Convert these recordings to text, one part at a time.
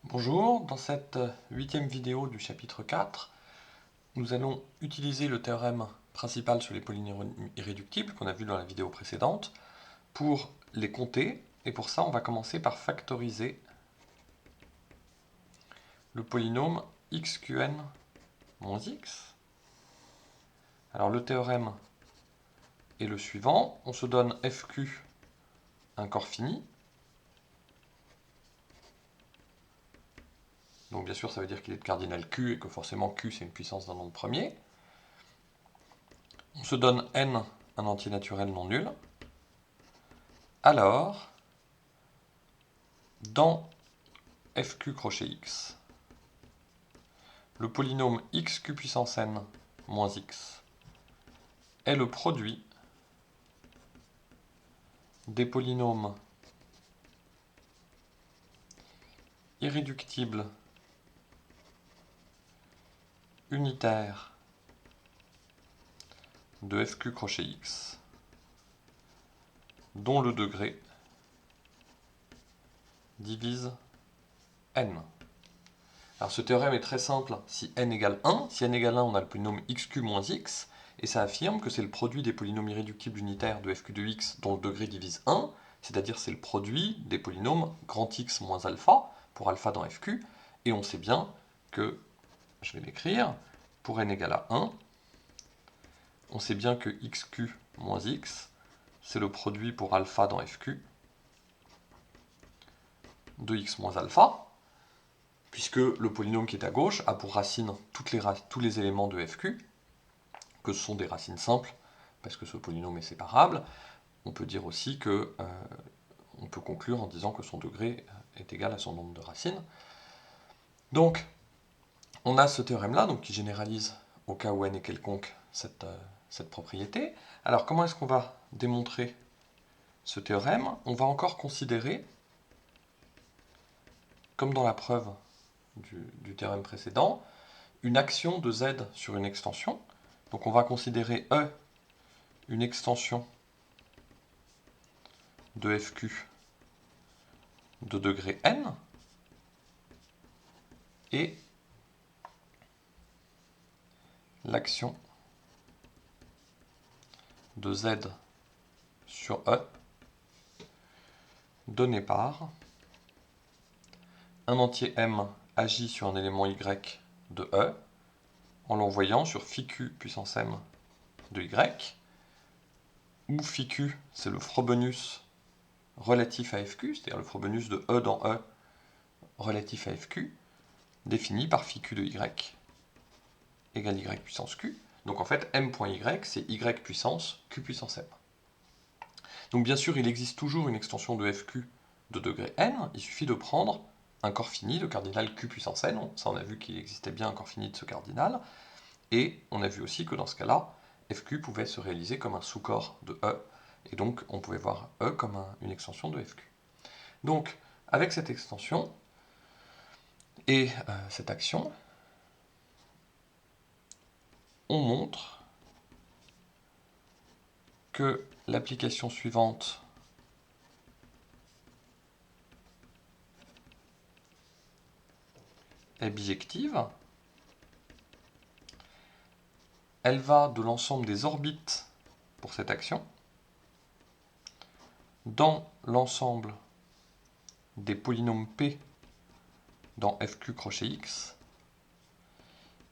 Bonjour, dans cette 8e vidéo du chapitre 4, nous allons utiliser le théorème principal sur les polynômes irréductibles qu'on a vu dans la vidéo précédente pour les compter, et pour ça on va commencer par factoriser le polynôme xqn moins x. Alors le théorème est le suivant, on se donne fq un corps fini. Donc bien sûr ça veut dire qu'il est de cardinal q et que forcément q c'est une puissance d'un nombre premier. On se donne n un entier naturel non nul. Alors, dans fq crochet x, le polynôme xq puissance n moins x est le produit des polynômes irréductibles unitaires de fq crochet x dont le degré divise n. Alors ce théorème est très simple si n égale 1. Si n égale 1, on a le polynôme xq moins x, et ça affirme que c'est le produit des polynômes irréductibles unitaires de fq de x dont le degré divise 1, c'est-à-dire c'est le produit des polynômes grand x moins alpha, pour alpha dans fq, et on sait bien que, je vais l'écrire, pour n égale à 1, on sait bien que xq moins x, c'est le produit pour alpha dans fq de x moins alpha, puisque le polynôme qui est à gauche a pour racine tous les éléments de fq, que ce sont des racines simples, parce que ce polynôme est séparable. On peut dire aussi que on peut conclure en disant que son degré est égal à son nombre de racines. Donc, on a ce théorème-là, donc qui généralise au cas où n est quelconque cette propriété. Alors, comment est-ce qu'on va démontrer ce théorème? On va encore considérer, comme dans la preuve du théorème précédent, une action de z sur une extension. Donc on va considérer E une extension de fq de degré n, et l'action de z sur E donnée par un entier m agit sur un élément y de E en l'envoyant sur φq puissance m de y, où φq c'est le frobenius relatif à fq, c'est-à-dire le frobenius de E dans E relatif à fq, défini par φq de y égale y puissance q. Donc en fait, m.y, c'est y puissance q puissance m. Donc bien sûr, il existe toujours une extension de fq de degré n, il suffit de prendre un corps fini de cardinal q puissance n, ça on a vu qu'il existait bien un corps fini de ce cardinal, et on a vu aussi que dans ce cas-là, fq pouvait se réaliser comme un sous-corps de E, et donc on pouvait voir E comme une extension de fq. Donc, avec cette extension et cette action, on montre que l'application suivante est bijective. Elle va de l'ensemble des orbites pour cette action dans l'ensemble des polynômes P dans fq crochet x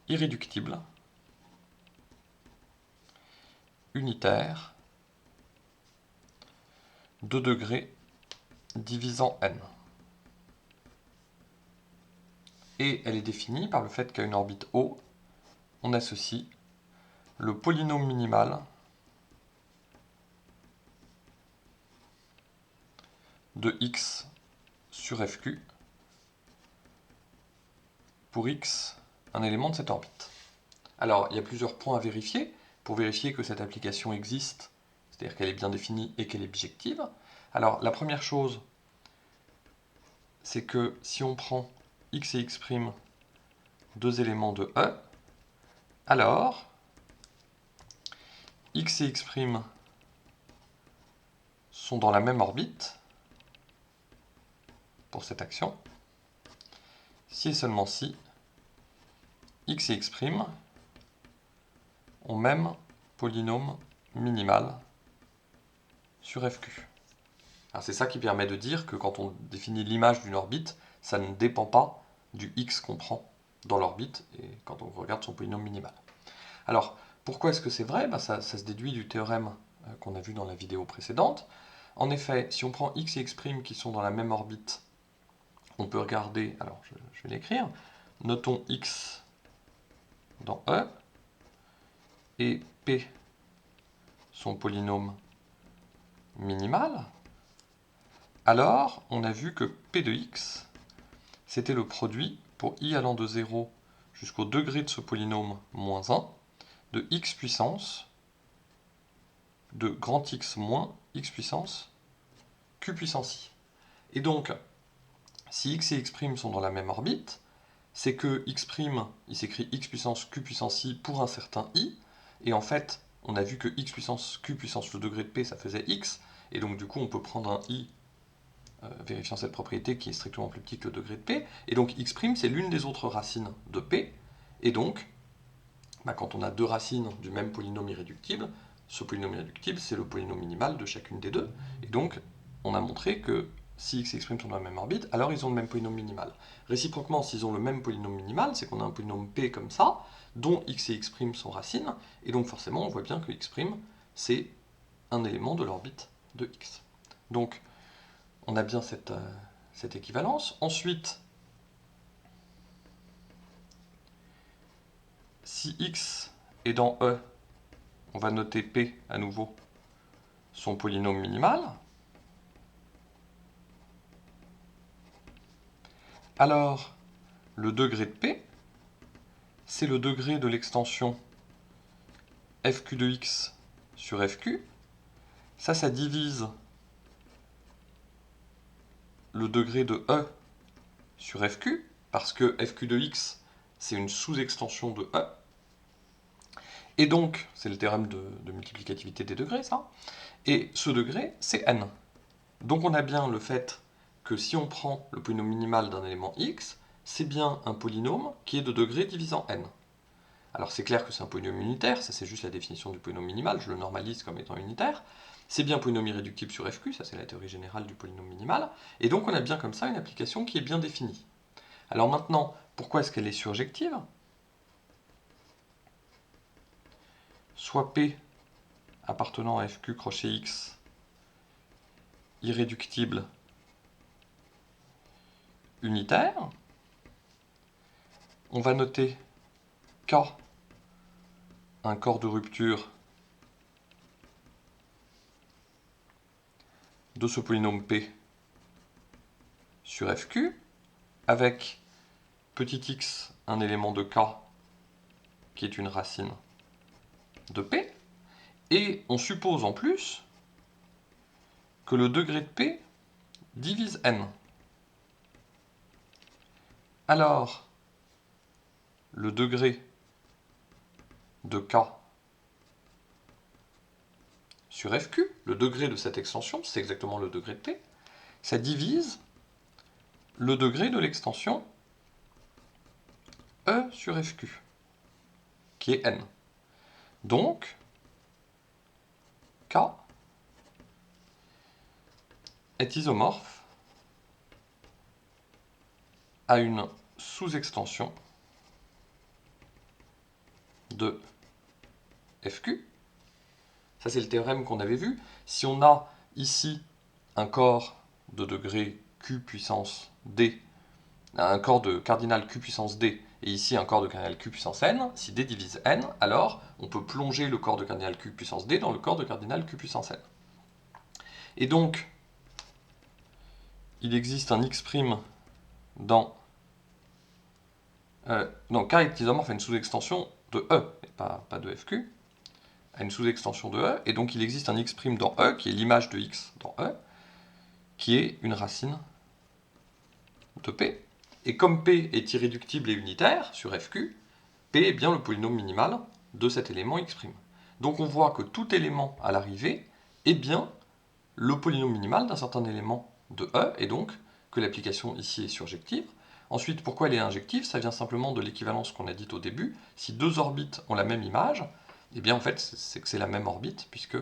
irréductibles, unitaires, de degré divisant n. Et elle est définie par le fait qu'à une orbite O, on associe le polynôme minimal de x sur fq pour x, un élément de cette orbite. Alors, il y a plusieurs points à vérifier pour vérifier que cette application existe, c'est-à-dire qu'elle est bien définie et qu'elle est bijective. Alors, la première chose, c'est que si on prend x et x', deux éléments de E, alors x et x' sont dans la même orbite pour cette action, si et seulement si x et x' ont même polynôme minimal sur FQ. C'est ça qui permet de dire que quand on définit l'image d'une orbite, ça ne dépend pas du x qu'on prend dans l'orbite, et quand on regarde son polynôme minimal. Alors, pourquoi est-ce que c'est vrai? Ça se déduit du théorème qu'on a vu dans la vidéo précédente. En effet, si on prend x et x' qui sont dans la même orbite, on peut regarder, alors je vais l'écrire, notons x dans E, et P son polynôme minimal, alors on a vu que P de x, c'était le produit, pour i allant de 0 jusqu'au degré de ce polynôme moins 1, de x puissance de grand X moins x puissance q puissance i. Et donc, si x et x' sont dans la même orbite, c'est que x', il s'écrit x puissance q puissance i pour un certain i, et en fait, on a vu que x puissance q puissance le degré de p, ça faisait x, et donc du coup, on peut prendre un i vérifiant cette propriété qui est strictement plus petit que le degré de p, et donc x', c'est l'une des autres racines de p, et donc, quand on a deux racines du même polynôme irréductible, ce polynôme irréductible, c'est le polynôme minimal de chacune des deux, et donc, on a montré que si x et x' sont dans la même orbite, alors ils ont le même polynôme minimal. Réciproquement, s'ils ont le même polynôme minimal, c'est qu'on a un polynôme p comme ça, dont x et x' sont racines, et donc forcément, on voit bien que x', c'est un élément de l'orbite de x. Donc, on a bien cette équivalence. Ensuite, si x est dans E, on va noter P à nouveau, son polynôme minimal. Alors, le degré de P, c'est le degré de l'extension FQ de x sur FQ. Ça divise le degré de E sur FQ, parce que FQ de x, c'est une sous-extension de E. Et donc, c'est le théorème de multiplicativité des degrés, ça. Et ce degré, c'est n. Donc on a bien le fait que si on prend le polynôme minimal d'un élément x, c'est bien un polynôme qui est de degré divisant n. Alors c'est clair que c'est un polynôme unitaire, ça c'est juste la définition du polynôme minimal, je le normalise comme étant unitaire. C'est bien un polynôme irréductible sur FQ, ça c'est la théorie générale du polynôme minimal. Et donc on a bien comme ça une application qui est bien définie. Alors maintenant, pourquoi est-ce qu'elle est surjective? Soit P appartenant à FQ crochet X irréductible unitaire. On va noter K un corps de rupture de ce polynôme P sur FQ, avec petit x un élément de K qui est une racine de P, et on suppose en plus que le degré de P divise n. Alors, le degré de K sur FQ, le degré de cette extension, c'est exactement le degré de P, ça divise le degré de l'extension E sur FQ, qui est n. Donc, K est isomorphe à une sous-extension de FQ. Ça, c'est le théorème qu'on avait vu. Si on a ici un corps de degré Q puissance D, un corps de cardinal Q puissance D, et ici un corps de cardinal Q puissance N, si D divise N, alors on peut plonger le corps de cardinal Q puissance D dans le corps de cardinal Q puissance N. Et donc, il existe un X' dans... K est isomorphe à une sous-extension de E, et pas de FQ, à une sous-extension de E, et donc il existe un X' dans E, qui est l'image de X dans E, qui est une racine de P. Et comme P est irréductible et unitaire sur FQ, P est bien le polynôme minimal de cet élément X'. Donc on voit que tout élément à l'arrivée est bien le polynôme minimal d'un certain élément de E, et donc que l'application ici est surjective. Ensuite, pourquoi elle est injective? Ça vient simplement de l'équivalence qu'on a dite au début. Si deux orbites ont la même image, eh bien en fait c'est que c'est la même orbite, puisque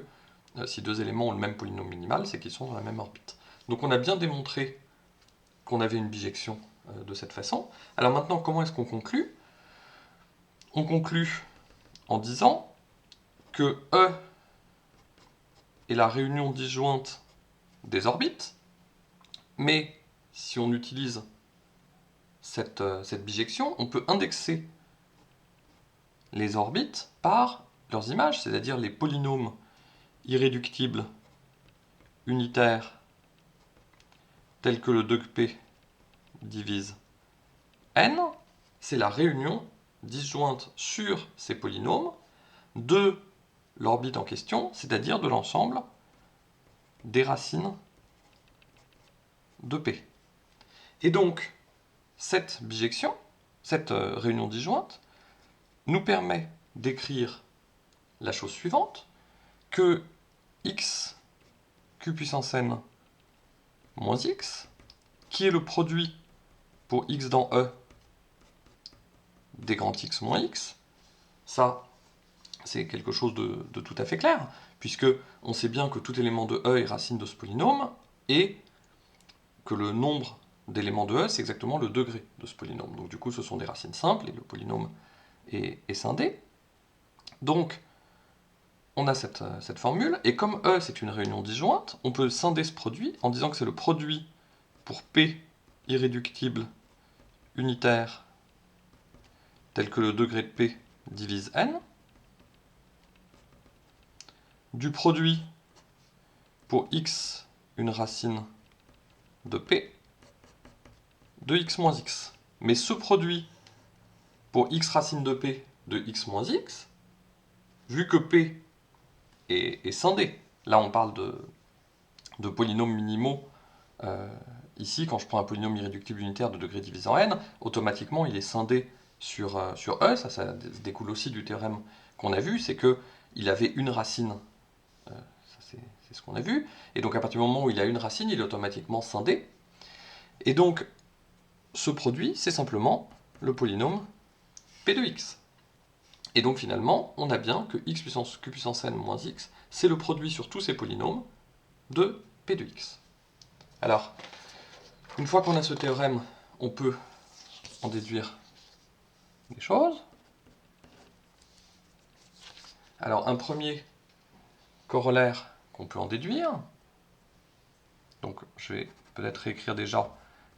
si deux éléments ont le même polynôme minimal, c'est qu'ils sont dans la même orbite. Donc on a bien démontré qu'on avait une bijection de cette façon. Alors maintenant, comment est-ce qu'on conclut? On conclut en disant que E est la réunion disjointe des orbites, mais si on utilise cette bijection, on peut indexer les orbites par leurs images, c'est-à-dire les polynômes irréductibles unitaires tels que le degré P divise n, c'est la réunion disjointe sur ces polynômes de l'orbite en question, c'est-à-dire de l'ensemble des racines de P. Et donc, cette bijection, cette réunion disjointe, nous permet d'écrire la chose suivante, que x q puissance n moins x, qui est le produit pour x dans E des grands X moins X, ça, c'est quelque chose de tout à fait clair, puisque on sait bien que tout élément de E est racine de ce polynôme, et que le nombre d'éléments de E, c'est exactement le degré de ce polynôme. Donc du coup, ce sont des racines simples, et le polynôme est scindé. Donc, on a cette formule, et comme E, c'est une réunion disjointe, on peut scinder ce produit en disant que c'est le produit pour P irréductible unitaire tel que le degré de P divise n, du produit pour x une racine de P de x moins x. Mais ce produit pour x racine de P de x moins x, vu que P est scindé, là on parle de polynômes minimaux, ici quand je prends un polynôme irréductible unitaire de degré divisé en n, automatiquement il est scindé sur E, ça découle aussi du théorème qu'on a vu, c'est qu'il avait une racine, c'est ce qu'on a vu, et donc à partir du moment où il a une racine, il est automatiquement scindé, et donc ce produit, c'est simplement le polynôme P de x. Et donc finalement, on a bien que x puissance q puissance n moins x, c'est le produit sur tous ces polynômes de P de x. Alors, une fois qu'on a ce théorème, on peut en déduire des choses. Alors, un premier corollaire qu'on peut en déduire, donc je vais peut-être réécrire déjà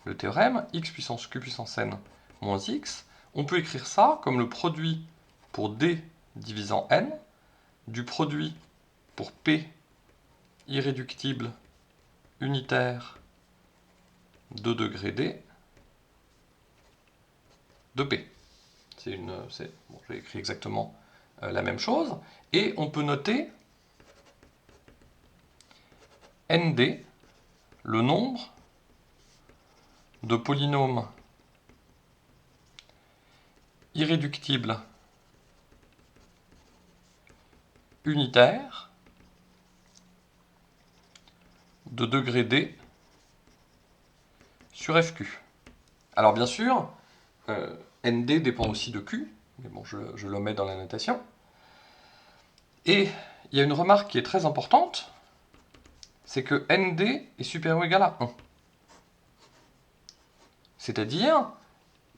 le théorème, x puissance q puissance n moins x, on peut écrire ça comme le produit pour d divisant n, du produit pour P irréductible unitaire de degré D de P. Bon, j'ai écrit exactement la même chose. Et on peut noter ND, le nombre de polynômes irréductibles unitaires de degré D sur FQ. Alors bien sûr, ND dépend aussi de Q, mais bon, je le mets dans la notation. Et il y a une remarque qui est très importante, c'est que ND est supérieur ou égal à 1. C'est-à-dire,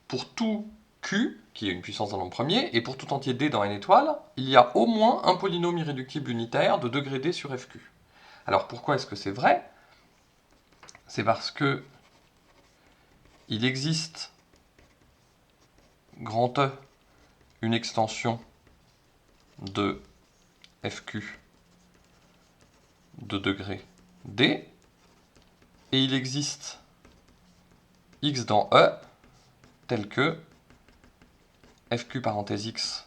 pour tout Q, qui est une puissance d'un nombre premier, et pour tout entier D dans n étoiles, il y a au moins un polynôme irréductible unitaire de degré D sur FQ. Alors pourquoi est-ce que c'est vrai? C'est parce que il existe, grand E, une extension de FQ de degré D, et il existe x dans E tel que FQ parenthèse x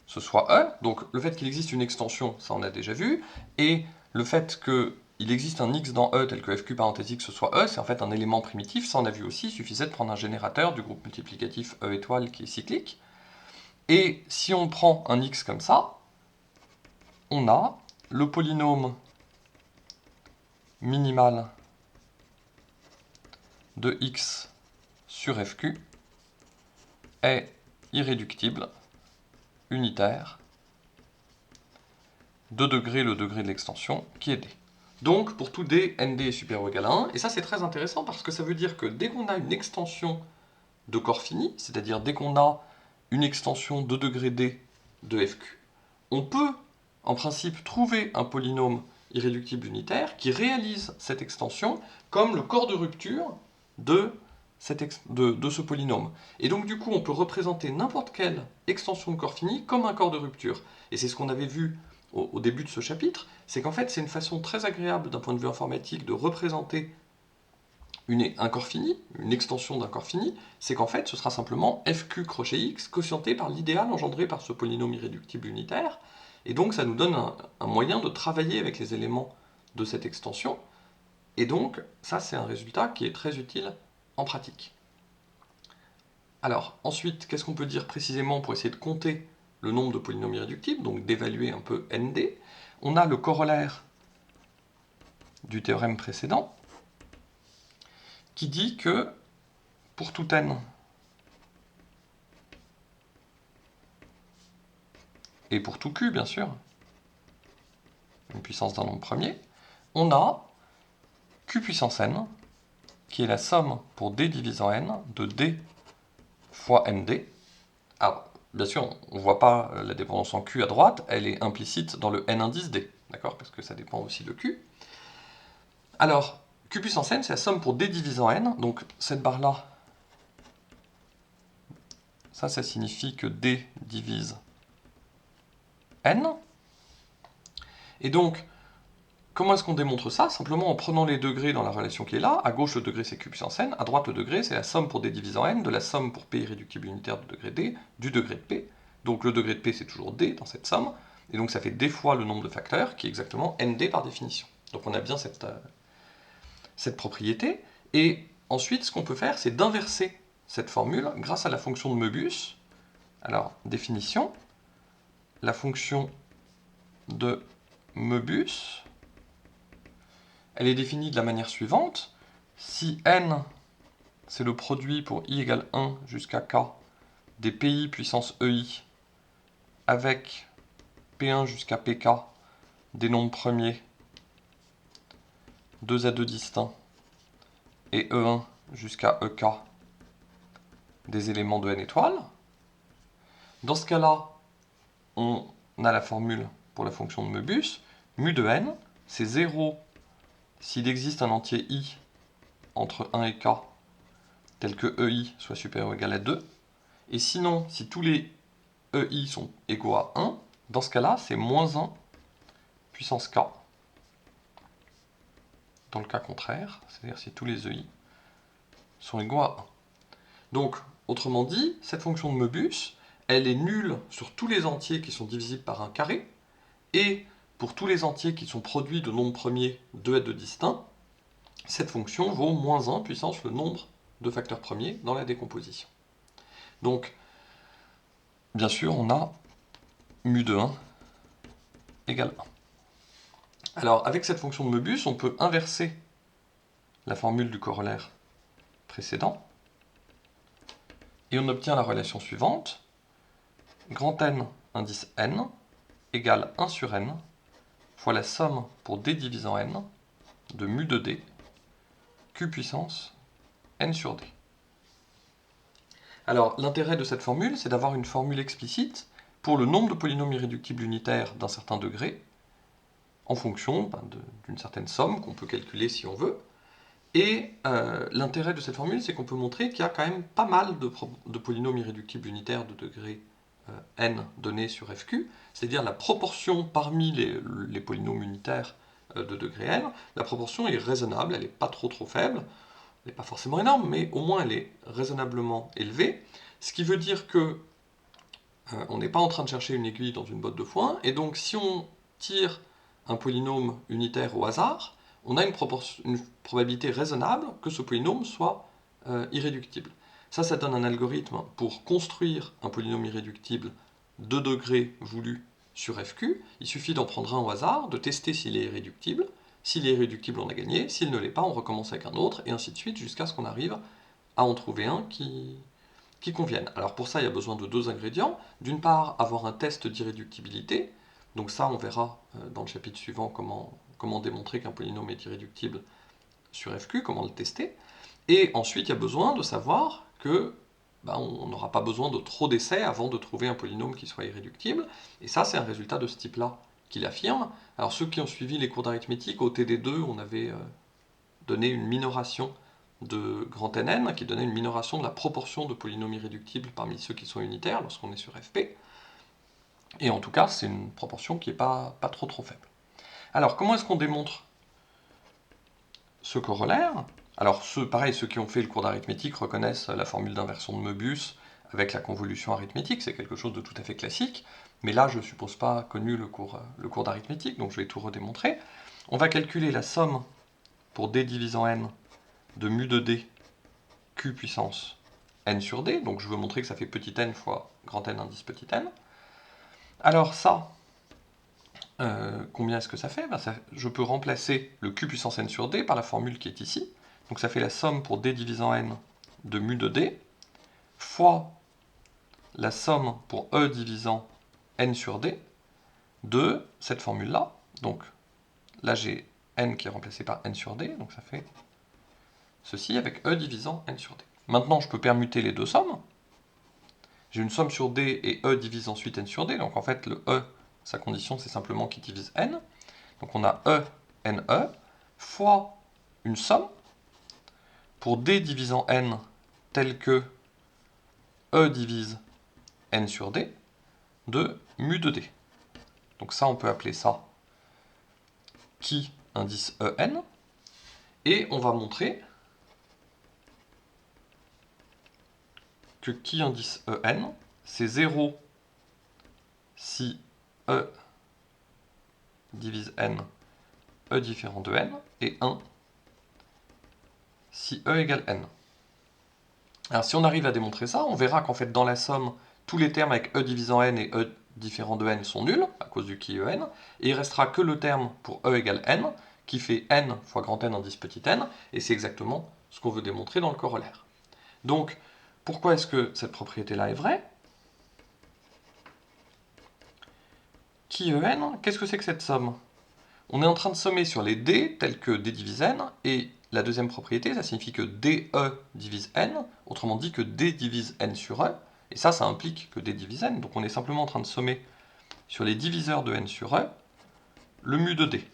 ce soit E, donc le fait qu'il existe une extension, ça on a déjà vu, et le fait qu'il existe un x dans E tel que FQ parenthèse x ce soit E, c'est en fait un élément primitif, ça on a vu aussi, il suffisait de prendre un générateur du groupe multiplicatif E étoile qui est cyclique, et si on prend un x comme ça, on a le polynôme minimal de x sur FQ est irréductible, unitaire, de degré le degré de l'extension, qui est D. Donc, pour tout D, ND est supérieur ou égal à 1, et ça c'est très intéressant parce que ça veut dire que dès qu'on a une extension de corps fini, c'est-à-dire dès qu'on a une extension de degré D de FQ, on peut, en principe, trouver un polynôme irréductible unitaire qui réalise cette extension comme le corps de rupture de ce polynôme. Et donc du coup, on peut représenter n'importe quelle extension de corps fini comme un corps de rupture. Et c'est ce qu'on avait vu au début de ce chapitre, c'est qu'en fait, c'est une façon très agréable d'un point de vue informatique de représenter un corps fini, une extension d'un corps fini, c'est qu'en fait, ce sera simplement FQ crochet X quotienté par l'idéal engendré par ce polynôme irréductible unitaire, et donc ça nous donne un moyen de travailler avec les éléments de cette extension, et donc ça c'est un résultat qui est très utile en pratique. Alors, ensuite, qu'est-ce qu'on peut dire précisément pour essayer de compter le nombre de polynômes irréductibles, donc d'évaluer un peu ND? On a le corollaire du théorème précédent, qui dit que pour tout n, et pour tout q bien sûr, une puissance d'un nombre premier, on a q puissance n, qui est la somme pour d divisant n de d fois nd. Alors, bien sûr, on ne voit pas la dépendance en q à droite, elle est implicite dans le n indice d, d'accord, parce que ça dépend aussi de q. Alors, q puissance n, c'est la somme pour d divisant n, donc cette barre-là, ça signifie que d divise n. Et donc, comment est-ce qu'on démontre ça? Simplement en prenant les degrés dans la relation qui est là. À gauche, le degré, c'est q puissance n. À droite, le degré, c'est la somme pour d divisant n de la somme pour p irréductible unitaire de degré d du degré de p. Donc le degré de p, c'est toujours d dans cette somme. Et donc ça fait d fois le nombre de facteurs, qui est exactement nd par définition. Donc on a bien cette propriété. Et ensuite, ce qu'on peut faire, c'est d'inverser cette formule grâce à la fonction de Möbius. Alors, définition, la fonction de Möbius, elle est définie de la manière suivante. Si n, c'est le produit pour i égale 1 jusqu'à k des pi puissance ei avec p1 jusqu'à pk des nombres premiers 2 à 2 distincts et e1 jusqu'à ek des éléments de n étoiles. Dans ce cas-là, on a la formule pour la fonction de Möbius. Mu de n, c'est 0 s'il existe un entier i entre 1 et k, tel que ei soit supérieur ou égal à 2. Et sinon, si tous les ei sont égaux à 1, dans ce cas-là, c'est moins 1 puissance k. Dans le cas contraire, c'est-à-dire si tous les ei sont égaux à 1. Donc, autrement dit, cette fonction de Möbius, elle est nulle sur tous les entiers qui sont divisibles par un carré, et pour tous les entiers qui sont produits de nombres premiers 2 à 2 distincts, cette fonction vaut moins 1 puissance le nombre de facteurs premiers dans la décomposition. Donc, bien sûr, on a mu de 1 égale 1. Alors, avec cette fonction de Möbius, on peut inverser la formule du corollaire précédent, et on obtient la relation suivante. Grand N indice n égale 1 sur n fois la somme pour d divisant n de mu de d q puissance n sur d. Alors, l'intérêt de cette formule, c'est d'avoir une formule explicite pour le nombre de polynômes irréductibles unitaires d'un certain degré, en fonction d'une certaine somme qu'on peut calculer si on veut. Et l'intérêt de cette formule, c'est qu'on peut montrer qu'il y a quand même pas mal de polynômes irréductibles unitaires de degré n donnés sur FQ, c'est-à-dire la proportion parmi les polynômes unitaires de degré n, la proportion est raisonnable, elle n'est pas trop faible, elle n'est pas forcément énorme, mais au moins elle est raisonnablement élevée, ce qui veut dire que on n'est pas en train de chercher une aiguille dans une botte de foin, et donc si on tire un polynôme unitaire au hasard, on a une probabilité raisonnable que ce polynôme soit irréductible. Ça donne un algorithme pour construire un polynôme irréductible de degré voulu sur FQ. Il suffit d'en prendre un au hasard, de tester s'il est irréductible. S'il est irréductible, on a gagné. S'il ne l'est pas, on recommence avec un autre, et ainsi de suite, jusqu'à ce qu'on arrive à en trouver un qui convienne. Alors pour ça, il y a besoin de deux ingrédients. D'une part, avoir un test d'irréductibilité. Donc ça, on verra dans le chapitre suivant comment démontrer qu'un polynôme est irréductible sur FQ, comment le tester. Et ensuite, il y a besoin de savoir que on n'aura pas besoin de trop d'essais avant de trouver un polynôme qui soit irréductible. Et ça, c'est un résultat de ce type-là qu'il affirme. Alors ceux qui ont suivi les cours d'arithmétique, au TD2, on avait donné une minoration de grand NN, qui donnait une minoration de la proportion de polynômes irréductibles parmi ceux qui sont unitaires lorsqu'on est sur FP. Et en tout cas, c'est une proportion qui n'est pas trop faible. Alors, comment est-ce qu'on démontre ce corollaire? Alors, pareil, ceux qui ont fait le cours d'arithmétique reconnaissent la formule d'inversion de Möbius avec la convolution arithmétique, c'est quelque chose de tout à fait classique, mais là, je ne suppose pas connu le cours d'arithmétique, donc je vais tout redémontrer. On va calculer la somme pour d divisant n de mu de d q puissance n sur d, donc je veux montrer que ça fait petit n fois grand N indice petit n. Alors ça, combien est-ce que ça fait? Je peux remplacer le q puissance n sur d par la formule qui est ici. Donc ça fait la somme pour d divisant n de mu de d fois la somme pour e divisant n sur d de cette formule-là. Donc là j'ai n qui est remplacé par n sur d, donc ça fait ceci avec e divisant n sur d. Maintenant je peux permuter les deux sommes. J'ai une somme sur d et e divise ensuite n sur d, donc en fait le e, sa condition c'est simplement qu'il divise n. Donc on a e, ne, fois une somme pour d divisant n tel que e divise n sur d de mu de d. Donc ça, on peut appeler ça qui indice en, et on va montrer que qui indice en, c'est 0 si e divise n, e différent de n, et 1 si e égale n. Alors si on arrive à démontrer ça, on verra qu'en fait dans la somme, tous les termes avec e divisant n et e différent de n sont nuls, à cause du qui en, et il restera que le terme pour e égale n, qui fait n fois grand N indice petit n, et c'est exactement ce qu'on veut démontrer dans le corollaire. Donc, pourquoi est-ce que cette propriété-là est vraie? Qui en, qu'est-ce que c'est que cette somme? On est en train de sommer sur les d tels que d divise n, et la deuxième propriété, ça signifie que dE divise n, autrement dit que d divise n sur e, et ça implique que d divise n, donc on est simplement en train de sommer sur les diviseurs de n sur e, le mu de d.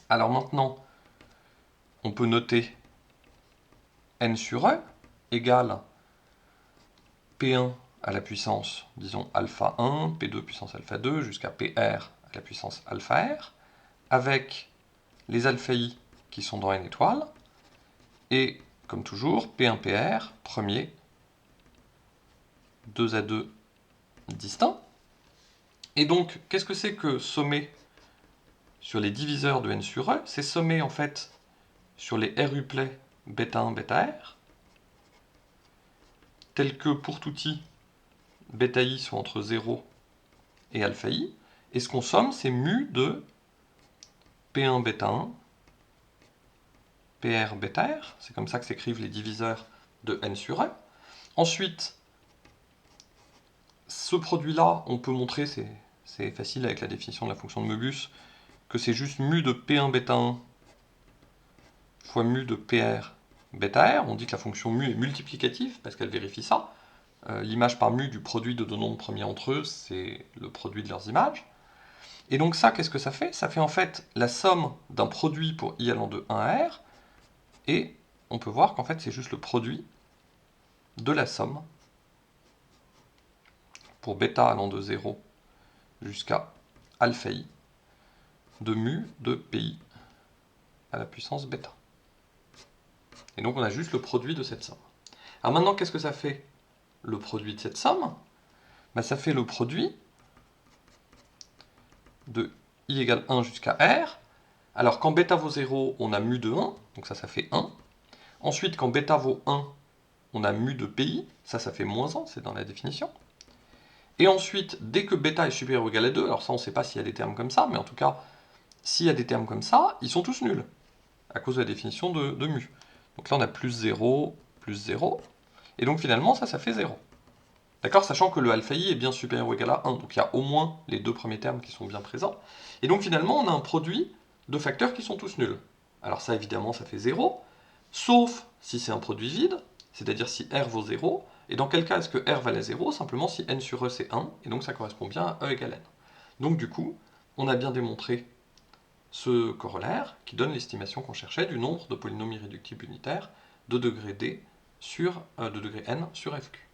Alors maintenant, on peut noter n sur e égale P1 à la puissance, disons, alpha 1, P2 puissance alpha 2, jusqu'à PR à la puissance alpha R, avec les alpha i qui sont dans n étoiles, et, comme toujours, P1 PR, premier, 2 à 2 distincts. Et donc, qu'est-ce que c'est que sommer sur les diviseurs de n sur e? C'est sommer, en fait, sur les ruplets bêta 1, bêta R, tels que, pour tout i, bêta i sont entre 0 et alpha i, et ce qu'on somme, c'est mu de P1 bêta 1, PR bêta R, c'est comme ça que s'écrivent les diviseurs de n sur e. Ensuite, ce produit-là, on peut montrer, c'est facile avec la définition de la fonction de Möbius, que c'est juste mu de P1 bêta 1 fois mu de PR bêta R. On dit que la fonction mu est multiplicative, parce qu'elle vérifie ça. L'image par mu du produit de deux nombres premiers entre eux, c'est le produit de leurs images. Et donc ça, qu'est-ce que ça fait? Ça fait en fait la somme d'un produit pour i allant de 1 à r, et on peut voir qu'en fait c'est juste le produit de la somme pour bêta allant de 0 jusqu'à alpha i de mu de pi à la puissance bêta. Et donc on a juste le produit de cette somme. Alors maintenant, qu'est-ce que ça fait le produit de cette somme? Ça fait le produit de i égale 1 jusqu'à r. Alors quand bêta vaut 0, on a mu de 1, donc ça fait 1. Ensuite, quand bêta vaut 1, on a mu de pi, ça fait moins 1, c'est dans la définition. Et ensuite, dès que bêta est supérieur ou égal à 2, alors ça on ne sait pas s'il y a des termes comme ça, mais en tout cas, s'il y a des termes comme ça, ils sont tous nuls, à cause de la définition de mu. Donc là on a plus 0, plus 0. Et donc finalement, ça fait 0. D'accord? Sachant que le alpha i est bien supérieur ou égal à 1, donc il y a au moins les deux premiers termes qui sont bien présents. Et donc finalement, on a un produit de facteurs qui sont tous nuls. Alors ça, évidemment, ça fait 0, sauf si c'est un produit vide, c'est-à-dire si R vaut 0, et dans quel cas est-ce que R valait 0? Simplement si n sur E c'est 1, et donc ça correspond bien à E égale n. Donc du coup, on a bien démontré ce corollaire qui donne l'estimation qu'on cherchait du nombre de polynômes irréductibles unitaires de degré d sur, de degré n sur fq.